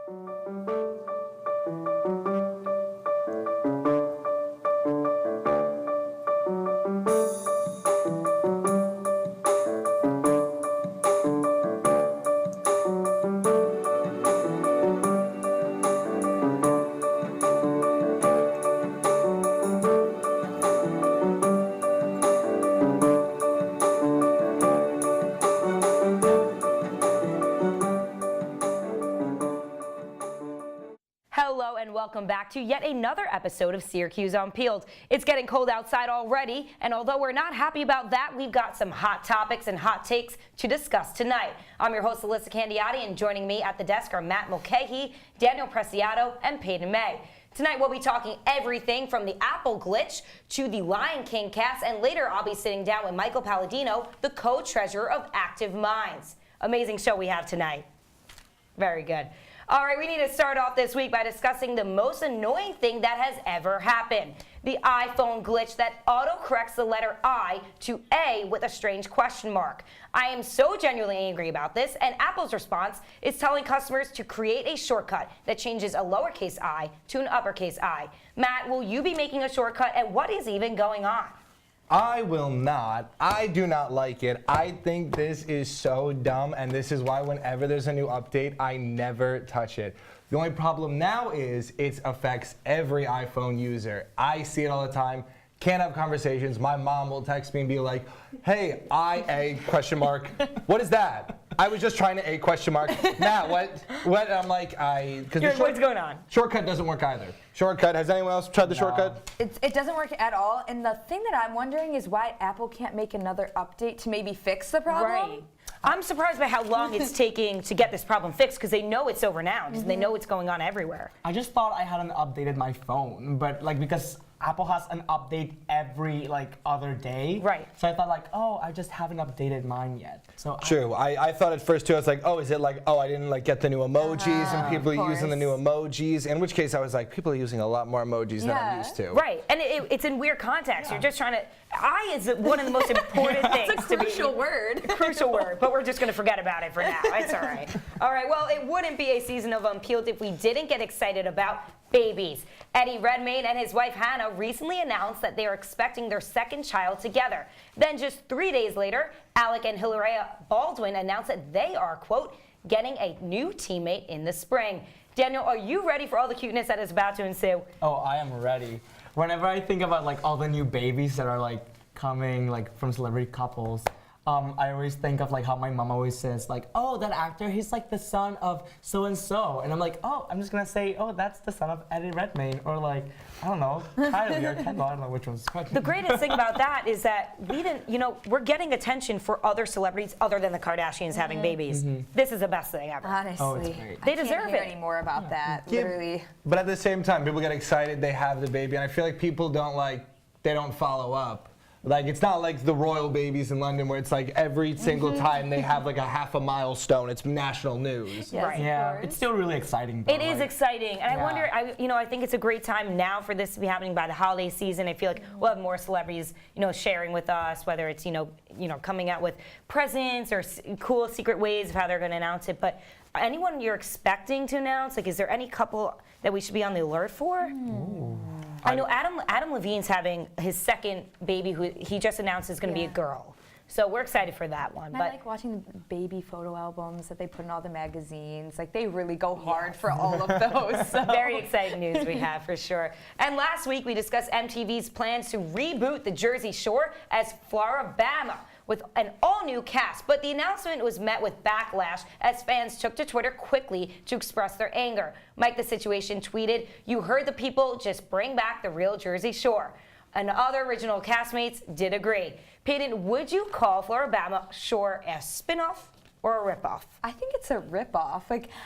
Hello and welcome back to yet another episode of Syracuse Unpeeled. It's getting cold outside already, and although we're not happy about that, we've got some hot topics and hot takes to discuss tonight. I'm your host, Elissa Candiotti, and joining me at the desk are Matt Mulcahy, Daniel Preciado, and Payton May. Tonight we'll be talking everything from the Apple glitch to the Lion King cast, and later I'll be sitting down with Michael Paladino, the co-treasurer of Active Minds. Amazing show we have tonight. Very good. All right, we need to start off this week by discussing the most annoying thing that has ever happened. The iPhone glitch that autocorrects the letter I to A with a strange question mark. I am so genuinely angry about this, and Apple's response is telling customers to create a shortcut that changes a lowercase I to an uppercase I. Matt, will you be making a shortcut, and what is even going on? I will not. I do not like it. I think this is so dumb, and this is why whenever there's a new update, I never touch it. The only problem now is it affects every iPhone user. I see it all the time. Can't have conversations. My mom will text me and be like, hey, IA question mark. What is that? I was just trying to A question mark. Matt, what? I'm like, What's going on? Shortcut doesn't work either. Shortcut, has anyone else tried the shortcut? It doesn't work at all. And the thing that I'm wondering is why Apple can't make another update to maybe fix the problem. Right. I'm surprised by how long it's taking to get this problem fixed because they know it's so renowned and they know it's going on everywhere. I just thought I hadn't updated my phone, but because Apple has an update every other day. Right. So I thought oh, I just haven't updated mine yet. So True. I thought at first too, I was like, oh, is it I didn't get the new emojis and people are using the new emojis, in which case I was like, people are using a lot more emojis than I'm used to. Right. And it's in weird context. You're just trying to, I is one of the most important things It's a crucial word. A crucial word, but we're just going to forget about it for now. It's all right. All right, well, it wouldn't be a season of Unpeeled if we didn't get excited about babies. Eddie Redmayne and his wife Hannah recently announced that they are expecting their second child together. Then just 3 days later, Alec and Hilaria Baldwin announced that they are, quote, getting a new teammate in the spring. Daniel, are you ready for all the cuteness that is about to ensue? Oh, I am ready. Whenever I think about all the new babies that are coming from celebrity couples, I always think of how my mom always says oh, that actor, he's the son of so and so, and I'm like, oh, I'm just gonna say, oh, that's the son of Eddie Redmayne, or I don't know, Kylie or Kendall, I don't know which one's correct. The greatest thing about that is that we didn't, we're getting attention for other celebrities other than the Kardashians having babies. This is the best thing ever. Honestly, oh, it's great. They I deserve can't hear it. any more about that. Literally. But at the same time, people get excited, they have the baby, and I feel like people don't they don't follow up. It's not like the royal babies in London where it's every single time they have a half a milestone, it's national news. Yes, Right. Yeah, it's still really exciting though. It is exciting, and I wonder. I think it's a great time now for this to be happening by the holiday season. I feel like we'll have more celebrities, sharing with us, whether it's coming out with presents or cool secret ways of how they're going to announce it. But anyone you're expecting to announce, is there any couple that we should be on the alert for? Ooh. I know Adam Levine's having his second baby, who he just announced is going to be a girl. So we're excited for that one. I like watching the baby photo albums that they put in all the magazines. They really go hard for all of those. So. Very exciting news we have for sure. And last week we discussed MTV's plans to reboot the Jersey Shore as Floribama with an all-new cast, but the announcement was met with backlash as fans took to Twitter quickly to express their anger. Mike the Situation tweeted, "You heard the people, just bring back the real Jersey Shore." And other original castmates did agree. Payton, would you call Floribama Shore a spin-off or a ripoff? I think it's a ripoff.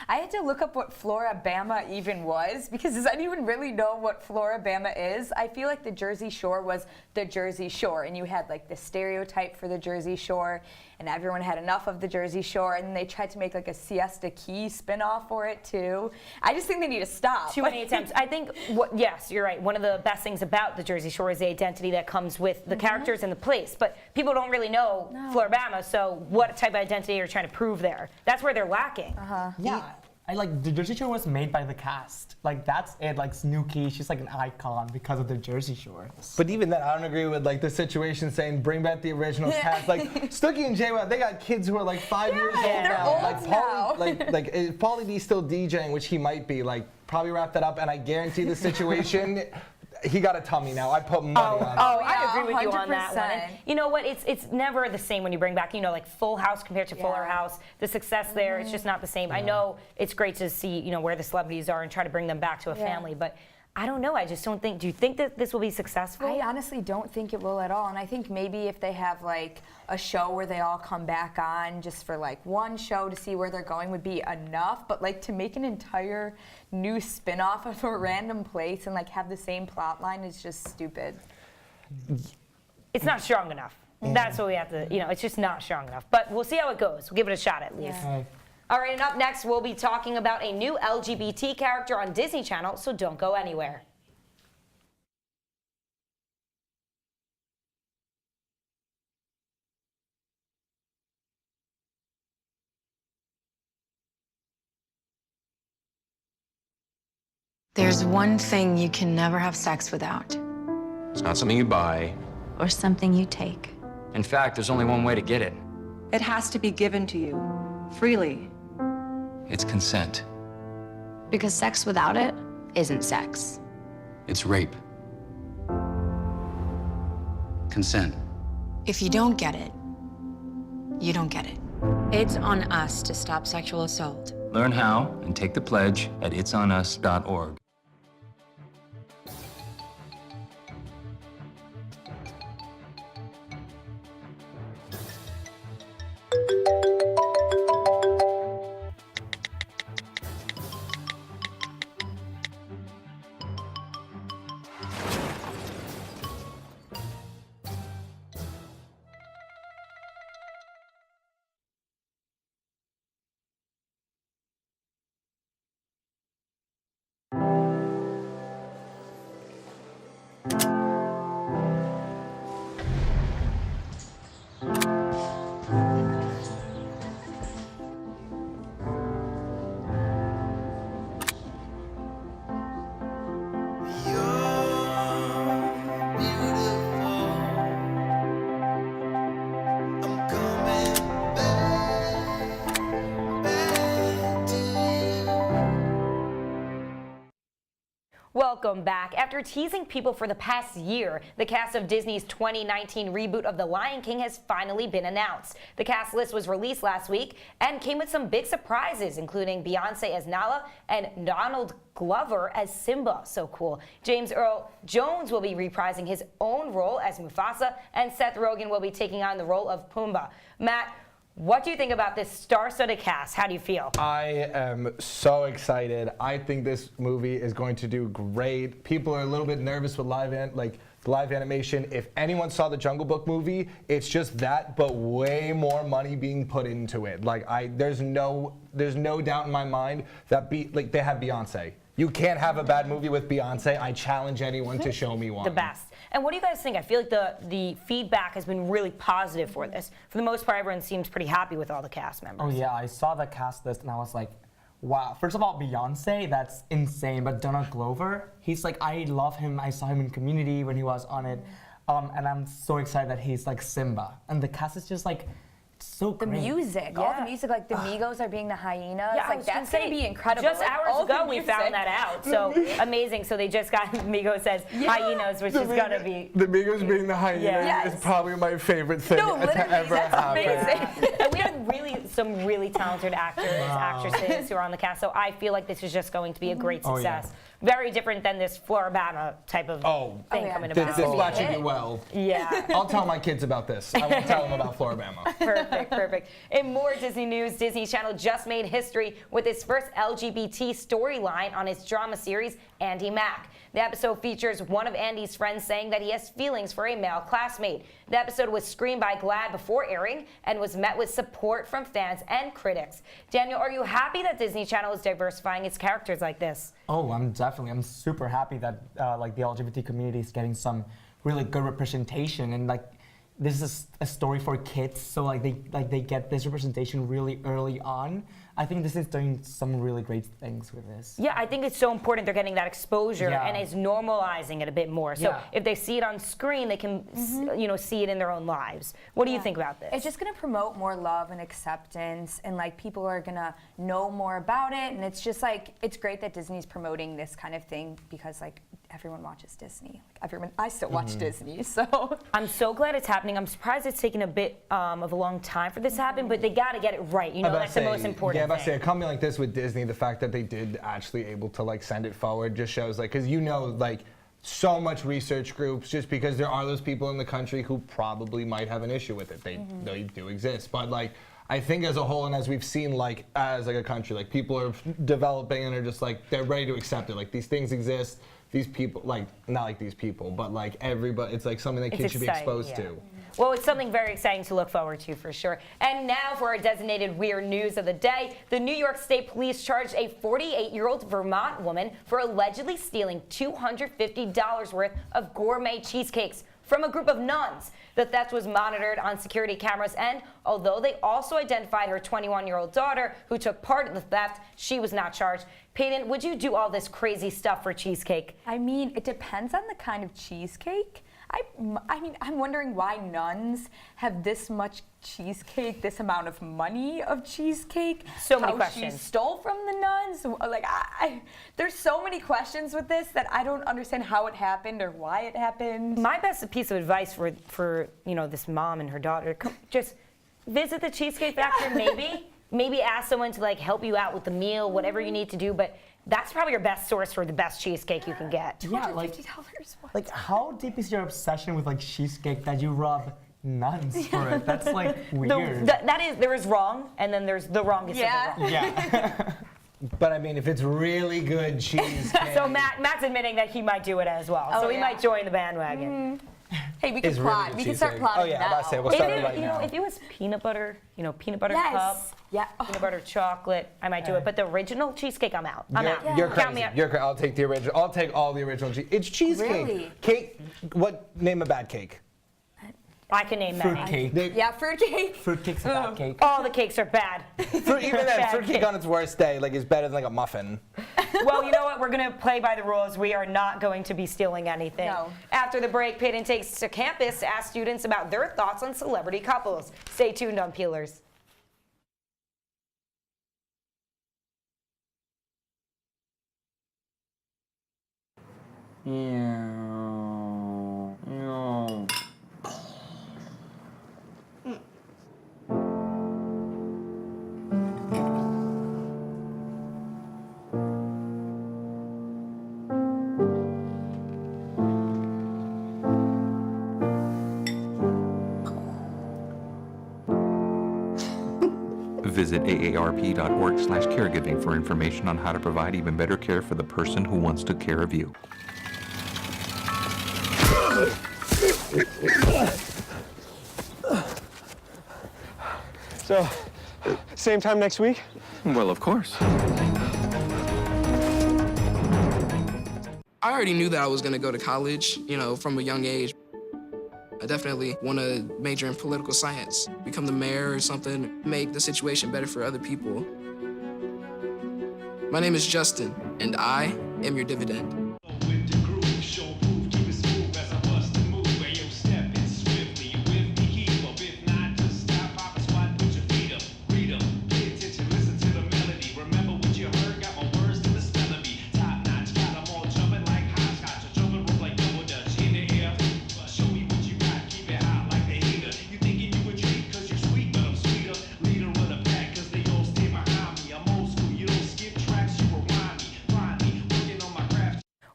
I had to look up what Floribama even was, because does anyone really know what Floribama is? I feel like the Jersey Shore was the Jersey Shore, and you had the stereotype for the Jersey Shore, and everyone had enough of the Jersey Shore, and then they tried to make a Siesta Key spinoff for it too. I just think they need to stop. Too many attempts. I think, yes, you're right. One of the best things about the Jersey Shore is the identity that comes with the characters and the place, but people don't really know Floribama, so what type of identity are you trying to prove there? That's where they're lacking. Yeah, like the Jersey Shore was made by the cast. Like that's it. Like Snooki, she's like an icon because of the Jersey Shore. But even then, I don't agree with like the situation saying bring back the original cast. Like Snooki and J-Web, they got kids who are like 5 years old they're now. old Like now. If Pauly D's still DJing, which he might be, like probably wrap that up. And I guarantee the situation. He got a tummy now. I put money on it. Oh, yeah, I agree with you on that one. 100%. And you know what? It's never the same when you bring back, like Full House compared to Fuller House. The success there, it's just not the same. I know it's great to see, where the celebrities are and try to bring them back to a family, but I don't know. I just don't think. Do you think that this will be successful? I honestly don't think it will at all. And I think maybe if they have like a show where they all come back on just for like one show to see where they're going would be enough. But like to make an entire new spin-off of a random place and like have the same plot line is just stupid. It's not strong enough. That's what we have to, it's just not strong enough. But we'll see how it goes. We'll give it a shot at least. Yeah. All right, and up next, we'll be talking about a new LGBT character on Disney Channel, so don't go anywhere. There's one thing you can never have sex without, It's not something you buy. or something you take. In fact, there's only one way to get it. It has to be given to you, freely. It's consent. Because sex without it isn't sex. It's rape. Consent. If you don't get it, you don't get it. It's on us to stop sexual assault. Learn how and take the pledge at itsonus.org. Welcome back. After teasing people for the past year, the cast of Disney's 2019 reboot of The Lion King has finally been announced. The cast list was released last week and came with some big surprises, including Beyonce as Nala and Donald Glover as Simba. So cool. James Earl Jones will be reprising his own role as Mufasa, and Seth Rogen will be taking on the role of Pumbaa. Matt, what do you think about this star-studded cast? How do you feel? I am so excited. I think this movie is going to do great. People are a little bit nervous with live animation. If anyone saw the Jungle Book movie, it's just that, but way more money being put into it. There's no doubt in my mind that they have Beyonce. You can't have a bad movie with Beyonce. I challenge anyone to show me one. The best. And what do you guys think? I feel like the feedback has been really positive for this. For the most part, everyone seems pretty happy with all the cast members. Oh yeah, I saw the cast list and I was like, wow. First of all, Beyonce, that's insane. But Donald Glover, he's like, I love him. I saw him in Community when he was on it. And I'm so excited that he's like Simba. And the cast is just like, so The great. music, all the music, like the Migos are being the hyenas. Yeah, I like was that's gonna gonna say, be incredible. Just Like, all hours the ago, we music. found that out. So amazing. So they just got Migos says hyenas, which is gonna be. The Migos being the hyena Yes. is probably my favorite thing No, to literally, ever that's happen. amazing. And we have some really talented actors, actresses who are on the cast. So I feel like this is just going to be a great Oh, success. yeah. Very different than this Floribama type of thing yeah. coming This about. watch you do well. Yeah. I'll tell my kids about this. I won't tell them about Floribama. Perfect. In more Disney news, Disney Channel just made history with its first LGBT storyline on its drama series, Andy Mack. The episode features one of Andy's friends saying that he has feelings for a male classmate. The episode was screened by GLAAD before airing and was met with support from fans and critics. Daniel, are you happy that Disney Channel is diversifying its characters like this? Oh, I'm super happy that like the LGBT community is getting some really good representation, and like this is a story for kids, so like they get this representation really early on. I think this is doing some really great things with this. Yeah, I think it's so important they're getting that exposure Yeah. and it's normalizing it a bit more. So Yeah. if they see it on screen, they can, see it in their own lives. What do you think about this? It's just gonna promote more love and acceptance, and like people are gonna know more about it. And it's just like it's great that Disney's promoting this kind of thing because like everyone watches Disney. I still watch Disney, so. I'm so glad it's happening. I'm surprised it's taken a bit of a long time for this to happen, but they got to get it right. You know, that's the most important Yeah, thing. a company like this with Disney, the fact that they did actually able to like send it forward just shows like, because like so much research groups, just because there are those people in the country who probably might have an issue with it. They do exist, but like I think as a whole, and as we've seen like as like a country, like people are developing and are just like they're ready to accept it. Like these things exist. These people, like, not like these people, but like everybody, it's like something that kids should be exposed to. Well, it's something very exciting to look forward to for sure. And now for our designated weird news of the day. The New York State Police charged a 48-year-old Vermont woman for allegedly stealing $250 worth of gourmet cheesecakes from a group of nuns. The theft was monitored on security cameras, and although they also identified her 21-year-old daughter who took part in the theft, she was not charged. Payton, would you do all this crazy stuff for cheesecake? I mean, it depends on the kind of cheesecake. I mean, I'm wondering why nuns have this much cheesecake, this amount of money of cheesecake. So many how questions. She stole from the nuns. Like, there's so many questions with this that I don't understand how it happened or why it happened. My best piece of advice for this mom and her daughter, just visit the Cheesecake Factory maybe ask someone to like help you out with the meal, whatever you need to do, but that's probably your best source for the best cheesecake you can get. Yeah, like how deep is your obsession with like cheesecake that you rub nuns for it? That's like weird. There is wrong, and then there's the wrongest of the wrong. Yeah. But I mean, if it's really good cheesecake. So Matt's admitting that he might do it as well. So he might join the bandwagon. Hey, we can plot. Really We can start cheesecake. plotting Oh yeah, now. I'm about to say we'll start it right You know, now. if it was peanut butter, peanut butter Yes. cup, Yeah. peanut butter chocolate, I might do it. But the original cheesecake, I'm out. I'm out. You're Count me crazy. out. You're crazy. I'll take the original. I'll take all the original cheese. It's cheesecake. Really? Cake. What? Name a bad cake. I can name many. Fruitcake. Yeah, fruitcake. Fruitcake's a bad cake. All the cakes are bad. Even then, Bad fruitcake cake. on its worst day like is better than like a muffin. Well, you know what? We're going to play by the rules. We are not going to be stealing anything. No. After the break, Payton takes to campus to ask students about their thoughts on celebrity couples. Stay tuned on Peelers. Visit aarp.org/caregiving for information on how to provide even better care for the person who wants to care of you. So, same time next week? Well, of course. I already knew that I was gonna go to college, from a young age. I definitely want to major in political science, become the mayor or something, make the situation better for other people. My name is Justin, and I am your dividend.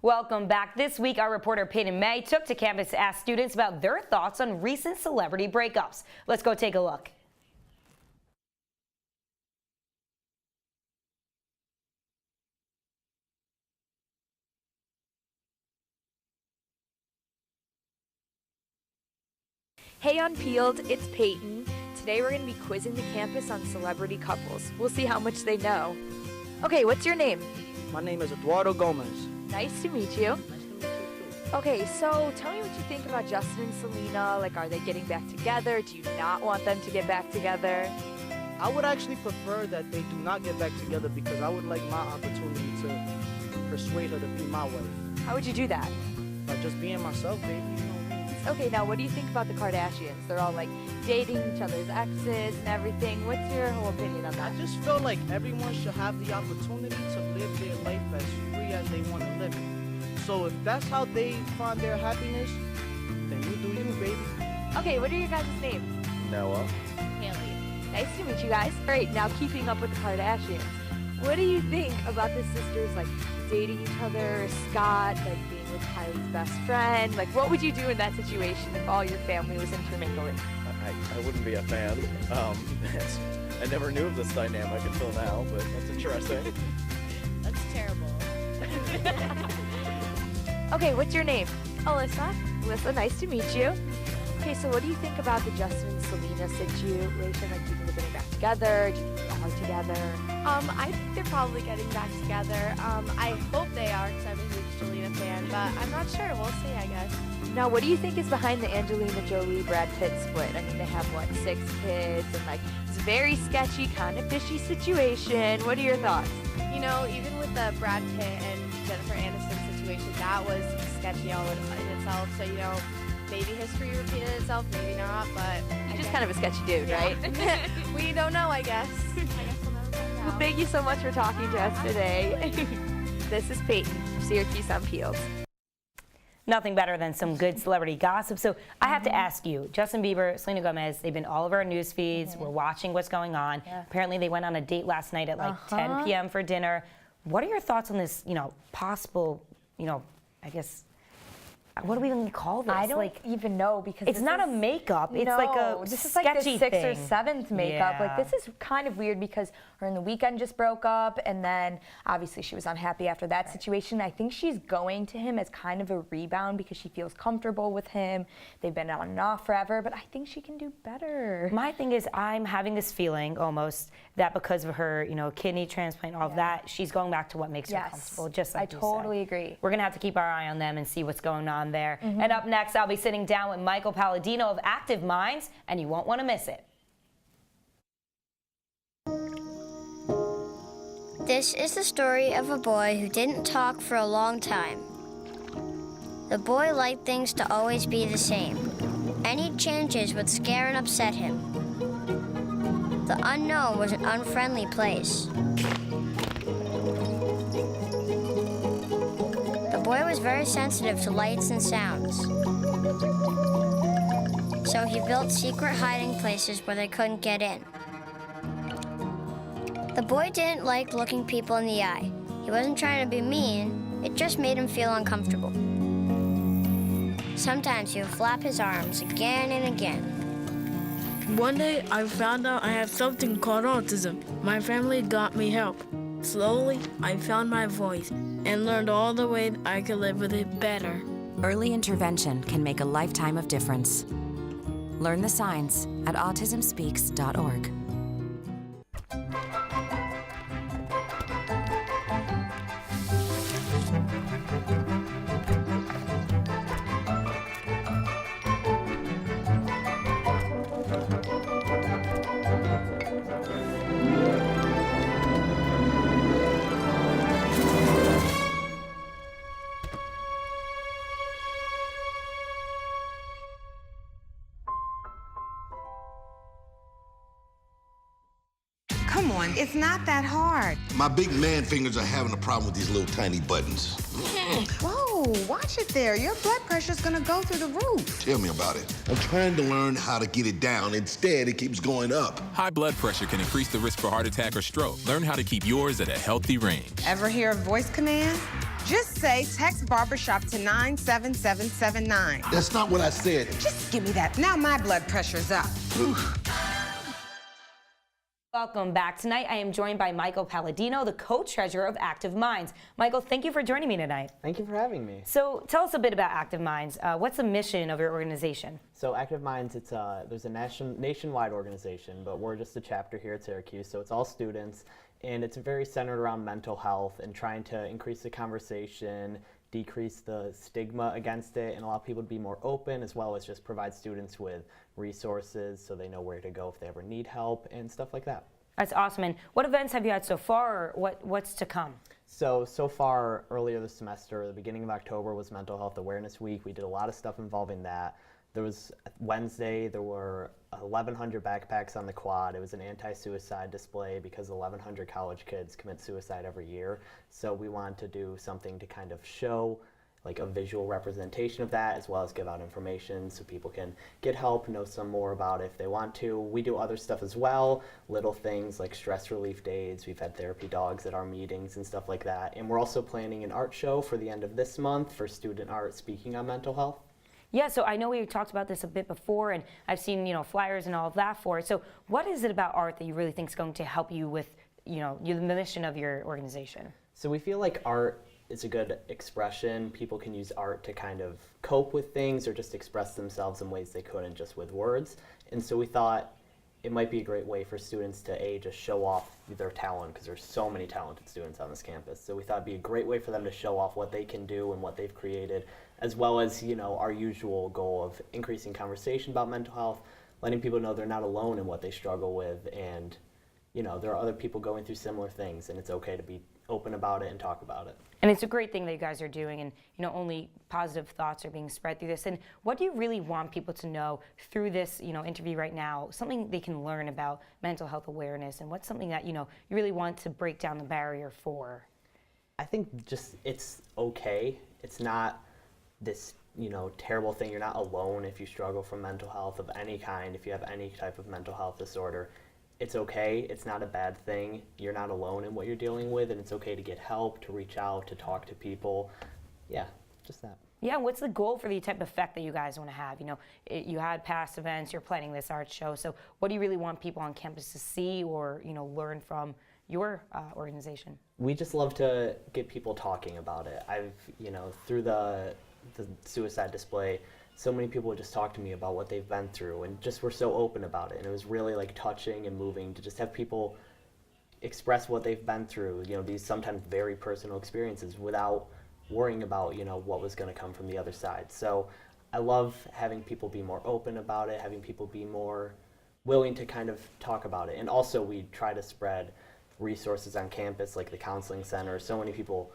Welcome back. This week, our reporter Payton May took to campus to ask students about their thoughts on recent celebrity breakups. Let's go take a look. Hey Unpeeled, it's Peyton. Today we're going to be quizzing the campus on celebrity couples. We'll see how much they know. Okay, what's your name? My name is Eduardo Gomez. Nice to meet you. Okay, so tell me what you think about Justin and Selena. Like, are they getting back together? Do you not want them to get back together? I would actually prefer that they do not get back together because I would like my opportunity to persuade her to be my wife. How would you do that? By just being myself, baby, you know me. Okay, now what do you think about the Kardashians? They're all like dating each other's exes and everything. What's your whole opinion on that? I just feel like everyone should have the opportunity to live their life as free as they want to live it. So if that's how they find their happiness, then you do you, baby. Okay, what are your guys' names? Noah. Haley. Nice to meet you guys. All right, now keeping up with the Kardashians. What do you think about the sisters like dating each other, Scott like being with Kylie's best friend? Like what would you do in that situation if all your family was intermingling? I wouldn't be a fan. I never knew of this dynamic until now, but that's interesting. That's terrible. Okay, what's your name? Elissa. Elissa, nice to meet you. Okay, so what do you think about the Justin and Selena situation? Like, do you think they're getting back together? Do you think they are together? I think they're probably getting back together. I hope they are because I'm a huge Selena fan, but I'm not sure. We'll see, I guess. Now, what do you think is behind the Angelina Jolie-Brad Pitt split? I mean, they have, what, 6 kids, and, like, it's a very sketchy, kind of fishy situation. What are your thoughts? You know, even with the Brad Pitt and Jennifer Aniston situation, that was sketchy all in itself. So, you know, maybe history repeated itself, maybe not, but... You're just kind of a sketchy dude, right? We don't know, I guess. I guess we'll never find out. Well, thank you so much for talking to us today. This is Peyton from Syracuse Unpeeled. Nothing better than some good celebrity gossip. So I have to ask you, Justin Bieber, Selena Gomez, they've been all over our news feeds. We're watching what's going on. Apparently they went on a date last night at like 10 p.m. for dinner. What are your thoughts on this, possible, I guess, what do we even call this? I don't even know because it's not a makeup. It's like a this is like the sketchy 6th or thing. 7th makeup. Like Yeah. this is kind of weird because her and The Weeknd just broke up, and then obviously she was unhappy after that situation. I think she's going to him as kind of a rebound because she feels comfortable with him. They've been on and off forever, but I think she can do better. My thing is, I'm having this feeling almost that because of her, kidney transplant, all of that, she's going back to what makes her comfortable. Just like I totally agree. We're gonna have to keep our eye on them and see what's going on there. And up next, I'll be sitting down with Michael Paladino of Active Minds, and you won't want to miss it. This is the story of a boy who didn't talk for a long time. The boy liked things to always be the same. Any changes would scare and upset him. The unknown was an unfriendly place. The boy was very sensitive to lights and sounds. So he built secret hiding places where they couldn't get in. The boy didn't like looking people in the eye. He wasn't trying to be mean, it just made him feel uncomfortable. Sometimes he would flap his arms again and again. One day, I found out I have something called autism. My family got me help. Slowly, I found my voice and learned all the ways I could live with it better. Early intervention can make a lifetime of difference. Learn the signs at autismspeaks.org. Come on, it's not that hard. My big man fingers are having a problem with these little tiny buttons. Whoa, watch it there. Your blood pressure's gonna go through the roof. Tell me about it. I'm trying to learn how to get it down. Instead, it keeps going up. High blood pressure can increase the risk for heart attack or stroke. Learn how to keep yours at a healthy range. Ever hear a voice command? Just say text barbershop to 97779. That's not what I said. Just give me that. Now my blood pressure's up. Welcome back. Tonight, I am joined by Michael Paladino, the co-treasurer of Active Minds. Michael, thank you for joining me tonight. Thank you for having me. So tell us a bit about Active Minds. What's the mission of your organization? So Active Minds, there's a nationwide organization, but we're just a chapter here at Syracuse, so it's all students, and it's very centered around mental health and trying to increase the conversation, decrease the stigma against it, and allow people to be more open, as well as just provide students with resources so they know where to go if they ever need help and stuff like that. That's awesome. And what events have you had so far, or what's to come? So far, earlier this semester, the beginning of October was Mental Health Awareness Week. We did a lot of stuff involving that. There was Wednesday, there were 1,100 backpacks on the quad. It was an anti-suicide display because 1,100 college kids commit suicide every year. So we wanted to do something to kind of show like a visual representation of that, as well as give out information so people can get help, know some more about it if they want to. We do other stuff as well, little things like stress relief days. We've had therapy dogs at our meetings and stuff like that. And we're also planning an art show for the end of this month for student art speaking on mental health. Yeah, so I know we talked about this a bit before, and I've seen, flyers and all of that for it. So what is it about art that you really think is going to help you with, the mission of your organization? So we feel like art is a good expression. People can use art to kind of cope with things or just express themselves in ways they couldn't just with words. And so we thought it might be a great way for students to just show off their talent, because there's so many talented students on this campus. So we thought it'd be a great way for them to show off what they can do and what they've created, as well as our usual goal of increasing conversation about mental health, letting people know they're not alone in what they struggle with, and there are other people going through similar things, and it's okay to be open about it and talk about it. And it's a great thing that you guys are doing, and only positive thoughts are being spread through this. And what do you really want people to know through this interview right now, something they can learn about mental health awareness, and what's something that you really want to break down the barrier for? I think just it's okay. It's not this terrible thing. You're not alone if you struggle from mental health of any kind. If you have any type of mental health disorder, it's okay. It's not a bad thing. You're not alone in what you're dealing with, and it's okay to get help, to reach out, to talk to people. Yeah, just that. Yeah, what's the goal for the type of effect that you guys want to have? You had past events, you're planning this art show, so what do you really want people on campus to see or, learn from your organization? We just love to get people talking about it. I've, through the suicide display, so many people would just talk to me about what they've been through, and just were so open about it. And it was really touching and moving to just have people express what they've been through, these sometimes very personal experiences, without worrying about, what was going to come from the other side. So I love having people be more open about it, having people be more willing to kind of talk about it. And also we try to spread resources on campus, like the counseling center. So many people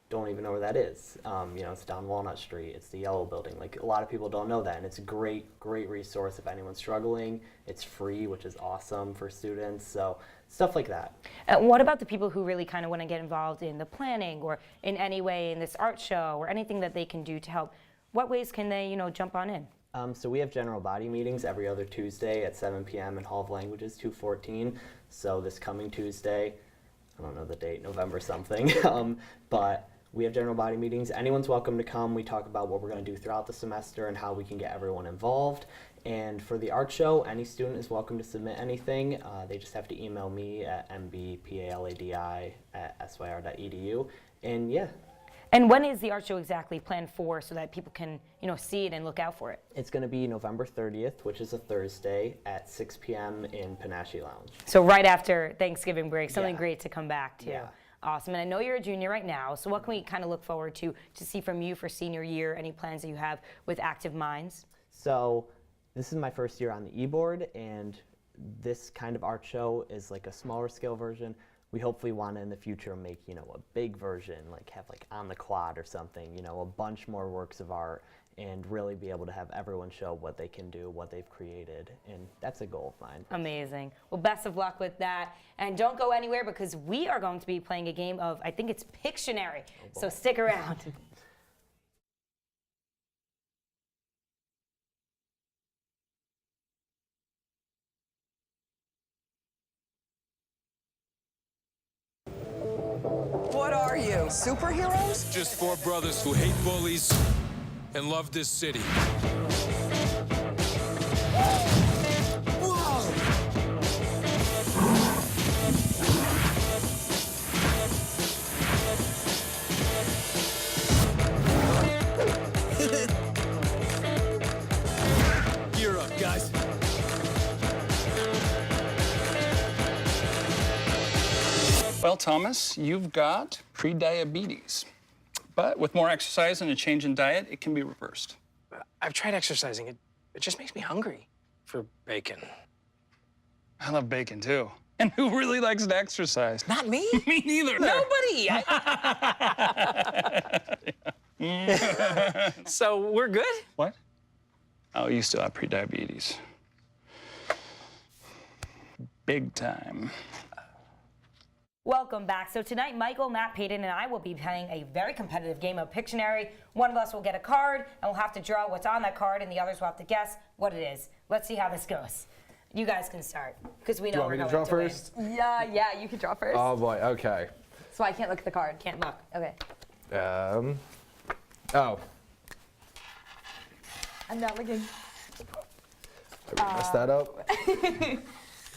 don't even know where that is. It's down Walnut Street, it's the Yellow Building. A lot of people don't know that, and it's a great resource if anyone's struggling. It's free, which is awesome for students, so stuff like that. What about the people who really kind of want to get involved in the planning or in any way in this art show or anything that they can do to help? What ways can they, jump on in? So we have general body meetings every other Tuesday at 7 p.m. in Hall of Languages 214. So this coming Tuesday, I don't know the date, November something, but we have general body meetings. Anyone's welcome to come. We talk about what we're going to do throughout the semester and how we can get everyone involved. And for the art show, any student is welcome to submit anything. They just have to email me at mbpaladi@syr.edu. And yeah. And when is the art show exactly planned for, so that people can, see it and look out for it? It's going to be November 30th, which is a Thursday, at 6 p.m. in Panache Lounge. So right after Thanksgiving break, something great to come back to. Yeah. Awesome. And I know you're a junior right now, so what can we kind of look forward to see from you for senior year? Any plans that you have with Active Minds? So this is my first year on the e-board, and this kind of art show is like a smaller scale version. We hopefully want to in the future make, a big version, have on the quad or something, a bunch more works of art, and really be able to have everyone show what they can do, what they've created, and that's a goal of mine. Amazing. Well, best of luck with that, and don't go anywhere, because we are going to be playing a game of, I think it's Pictionary, so stick around. What are you, superheroes? Just four brothers who hate bullies and love this city. Gear up, guys. Well, Thomas, you've got pre-diabetes. But with more exercise and a change in diet, it can be reversed. I've tried exercising. It just makes me hungry for bacon. I love bacon, too. And who really likes to exercise? Not me. Me neither. Nobody. So we're good? What? Oh, you still have prediabetes. Big time. Welcome back. So tonight, Michael, Matt, Payton, and I will be playing a very competitive game of Pictionary. One of us will get a card, and we'll have to draw what's on that card, and the others will have to guess what it is. Let's see how this goes. You guys can start, because we know we're going to draw first? Yeah, you can draw first. Oh boy. Okay. So I can't look at the card. Can't look. Okay. Oh. I'm not looking. I messed that up.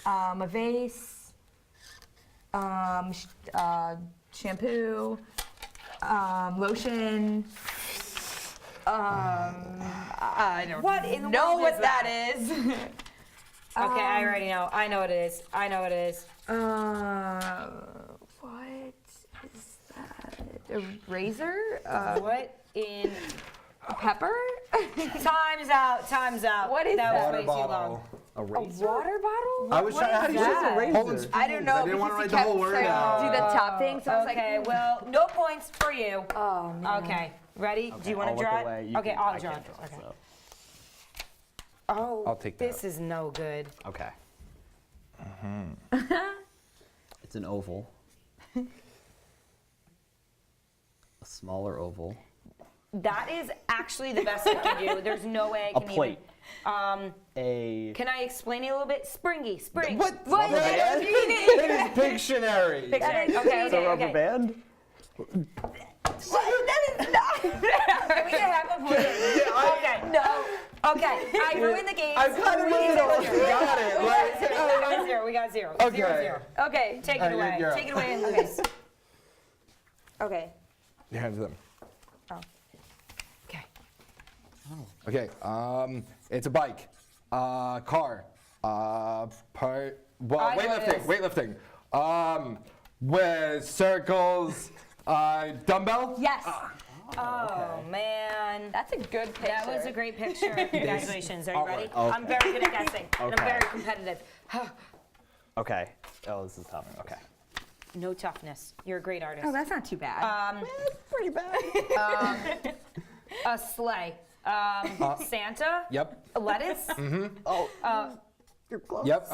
A vase. Shampoo. Lotion. I don't know what that is. Okay, I already know. I know what it is. I know what it is. What is that? A razor? What in... Pepper? Time's out. Time's out. What is that? that? Was way too long. A A razor? water bottle? I was trying. How do you say that? I don't know. I didn't want to write the whole word Do out. the top thing. So I was Okay, like, well, no points for you. oh man. Okay, ready? Do you want I'll to draw look away. it? You Okay, can- I'll I draw can't it. draw, Okay. so. Oh, I'll take this that. is no good. Okay. Mm-hmm. It's an oval. A smaller oval. That is actually the best I can do. There's no way I A can plate. even. Can I explain it a little bit? Springy, spring. What? What? That is Pictionary. Pictionary. Okay, It's a okay, rubber okay. band? That is not. Can we get half a point? Okay. No. Okay, I ruined the game. I kind of got it. We got zero. Okay. Zero. Okay. Take it away. you're up. Take it away and lose. Okay. Your hands them. Okay. Okay. It's a bike. Car. Part. Well, I know what it weightlifting. With circles. Dumbbell. Yes. Oh, man. That's a good picture. That was a great picture. Congratulations. Are you ready? Okay. I'm very good at guessing. And I'm Okay. very competitive. Okay. Oh, this is tough. Okay. No toughness. You're a great artist. Oh, that's not too bad. Pretty bad. A sleigh. Santa. Yep. Lettuce. Mm-hmm. Oh. You're close. Yep.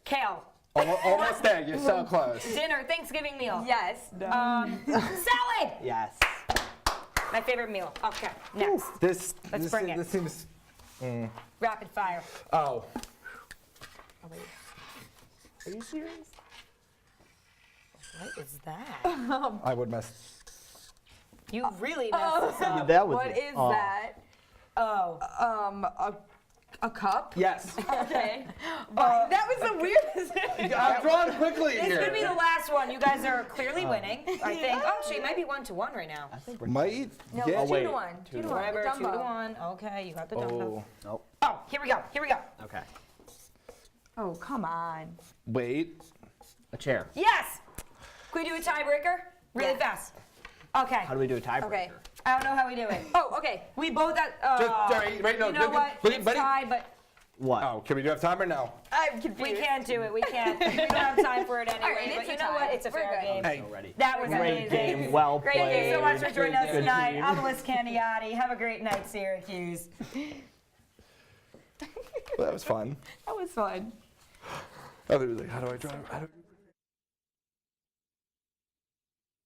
Kale. Almost there. You're so close. Dinner. Thanksgiving meal. Yes. Salad. Yes. My favorite meal. Okay. Next. This bring it. This seems. Rapid fire. Oh. Are you serious? What is that? I would mess. You really messed this up. That was What it. is that? Oh. A cup? Yes. Okay. That was the weirdest. I'm drawing quickly It's here. gonna be the last one. You guys are clearly winning. I think. Oh, she might be 1-1 right now. Might. No, Yeah. 2 to 1. 2 to 1. Whatever. The 2-1. Okay, you got the dumbbell. Oh. Nope. Oh, here we go. Here we go. Okay. Oh, come on. Wait. A chair. Yes. Can we do a tiebreaker? Really fast. Okay. How do we do a tiebreaker? Okay. I don't know how we do it. Oh, okay. We both got. Right, no, you know what? It's tied, but What? Oh, can we do have time or no? I'm confused. we can't do it. We can't. We don't have time for it anyway. All right, but it's you a know tie. what? It's a We're fair good. game. Hey. Ready. That was Great amazing. game. Well Great. played. Thank you so much for joining us Good tonight. team. I'm Elissa Candiotti. Have a great night, Syracuse. Well, that was fun. That was fun. I was like, how do I draw?